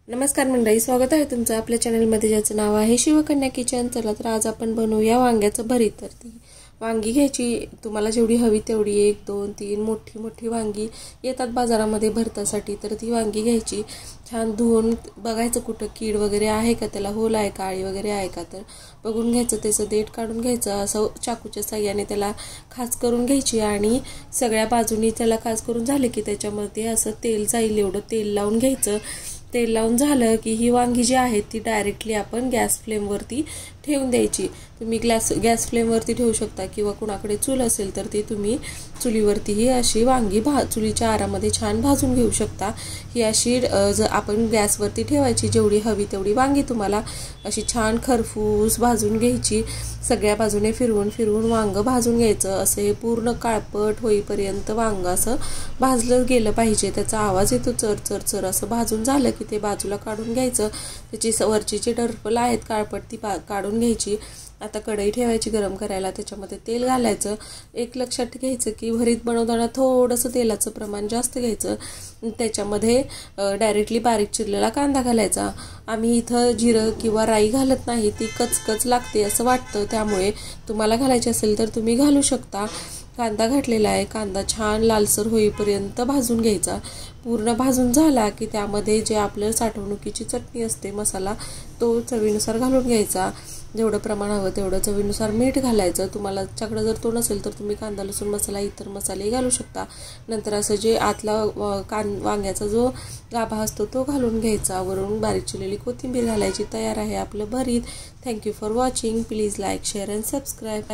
नमस्कार मंडळी, स्वागत आहे तुमचं आपल्या चॅनलमध्ये ज्याचं नाव आहे शिवकन्या किचन। चला तर आज आपण बनवूया वांग्याचं भरीत। तर ती वांगी घ्यायची, तुम्हाला जेवढी हवी तेवढी 1 2 3 मोठी वांगी येतात बाजारामध्ये भरतासाठी। तर ती वांगी घ्यायची, छान धुवून बघायचं कुठं कीड वगैरे आहे का, त्याला होल आहे का, आळी वगैरे आहे का, तर बघून घ्यायचं, त्याचं देठ काढून घ्यायचं, असं चाकूच्या साहाय्याने त्याला खास करून घ्यायची आणि सगळ्या बाजूनी त्याला खास करून झाले की त्याच्यामध्ये असं तेल जाईल एवढं तेल लावून घ्यायचं। तेल लावून झालं की ही वांगी जी आहेत ती डायरेक्टली आपण गॅस फ्लेमवरती ठेवून द्यायची। तुम्ही गॅस फ्लेमवरती ठेवू शकता किंवा कुणाकडे चूल असेल तर ती तुम्ही चुलीवरती ही अशी वांगी चुलीच्या आरामध्ये छान भाजून घेऊ शकता। ही अशी आपण गॅसवरती ठेवायची, जेवढी हवी तेवढी वांगी तुम्हाला अशी छान खरपूस भाजून घ्यायची। सगळ्या बाजूने फिरवून वांग भाजून घ्यायचं। असं हे पूर्ण काळपट होईपर्यंत वांग असं भाजलं गेलं पाहिजे। त्याचा आवाज येतो चर चर चर। असं भाजून झालं की ते बाजूला काढून घ्यायचं। त्याची वरची जी टरफल आहेत काळपट ती काढून घ्यायची। आता कढई ठेवायची गरम करायला, त्याच्यामध्ये तेल घालायचं। एक लक्षात घ्यायचं की भरीत बनवताना थोडंसं तेलाचं प्रमाण जास्त घ्यायचं। त्याच्यामध्ये डायरेक्टली बारीक चिरलेला कांदा घालायचा। आम्ही इथं जिरं किंवा राई घालत नाही, ती कचकच लागते असं वाटतं, त्यामुळे तुम्हाला घालायची असेल तर तुम्ही घालू शकता। कांदा घातलेला आहे, कांदा छान लालसर होईपर्यंत भाजून घ्यायचा। पूर्ण भाजून झाला की त्यामध्ये जे आपलं साठवणुकीची चटणी असते, मसाला, तो चवीनुसार घालून घ्यायचा। जेवढं प्रमाण हवं तेवढं चवीनुसार मीठ घालायचं। तुम्हाला तुमच्याकडे जर तो नसेल तर तुम्ही कांदा लसूण मसाला इतर मसाले घालू शकता। नंतर असं जे आतला वांग्याचा जो गाभा असतो तो घालून घ्यायचा। वरून बारीक चिरलेली कोथिंबीर घालायची। तयार आहे आपलं भरीत। Thank you for watching. Please like, share and subscribe.